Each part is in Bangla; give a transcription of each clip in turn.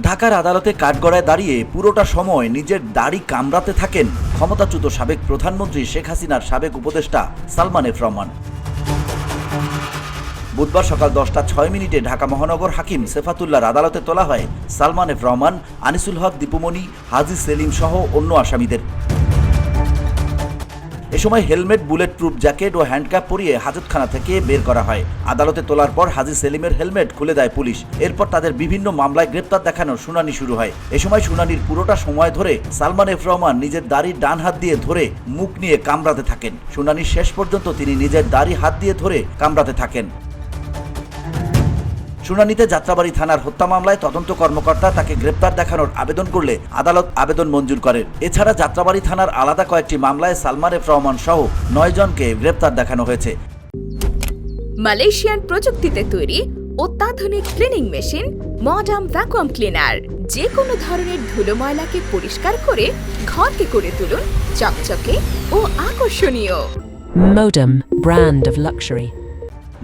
ঢাকার আদালতে কাঠগড়ায় দাঁড়িয়ে পুরোটা সময় নিজের দাড়ি কামড়াতে থাকেন ক্ষমতাচ্যুত সাবেক প্রধানমন্ত্রী শেখ হাসিনার সাবেক উপদেষ্টা সালমান এফ রহমান। বুধবার সকাল 10:06 ঢাকা মহানগর হাকিম সেফাতুল্লাহর আদালতে তোলা হয় সালমান এফ রহমান, আনিসুল হক দীপুমণি, হাজী সেলিম সহ অন্য আসামিদের। এ সময় হেলমেট, বুলেট প্রুফ জ্যাকেট ও হ্যান্ডকাপ পরিয়ে হাজতখানা থেকে বের করা হয়। আদালতে তোলার পর হাজী সেলিমের হেলমেট খুলে দেয় পুলিশ। এরপর তাদের বিভিন্ন মামলায় গ্রেপ্তার দেখানোর শুনানি শুরু হয়। এ সময় শুনানির পুরোটা সময় ধরে সালমান এফ রহমান নিজের দাড়ির ডান হাত দিয়ে ধরে মুখ নিয়ে কামড়াতে থাকেন। শুনানির শেষ পর্যন্ত তিনি নিজের দাড়ি হাত দিয়ে ধরে কামড়াতে থাকেন। শুনানিতে যাত্রাবাড়ী থানার হত্যা মামলায় তদন্ত কর্মকর্তা তাকে গ্রেপ্তার দেখানোর আবেদন করলে আদালত আবেদন মঞ্জুর করে। এছাড়া যাত্রাবাড়ী থানার আলাদা কয়েকটি মামলায় সালমান এফ রহমান সহ 9 জনকে গ্রেপ্তার দেখানো হয়েছে। মালয়েশিয়ান প্রযুক্তিতে তৈরি অত্যাধুনিক cleaning machine modern vacuum cleaner যে কোনো ধরনের ধুলো ময়লাকে পরিষ্কার করে ঘরকে করে তুলুন চকচকে ও আকর্ষণীয়। Modem, brand of luxury.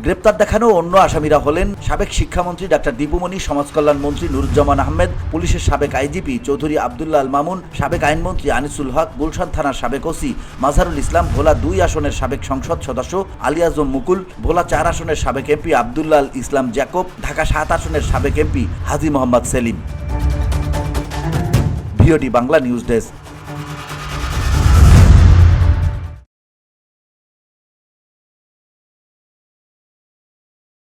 গ্রেপ্তার দেখানো অন্য আসামিরা হলেন সাবেক শিক্ষামন্ত্রী ডাক্তার দীপুমণি, সমাজকল্যাণ মন্ত্রী নুরুজ্জামান আহমেদ, পুলিশের সাবেক আইজিপি চৌধুরী আবদুল্লাহ আল মামুন, সাবেক আইনমন্ত্রী আনিসুল হক, গুলশান থানার সাবেক ওসি মাজারুল ইসলাম, ভোলা 2 আসনের সাবেক সংসদ সদস্য আলী আজম মুকুল, ভোলা 4 আসনের সাবেক এমপি আবদুল্লাহ আল ইসলাম জ্যাকব, ঢাকা 7 আসনের সাবেক MP Haji Mohammad Selim. VOD Bangla news desk.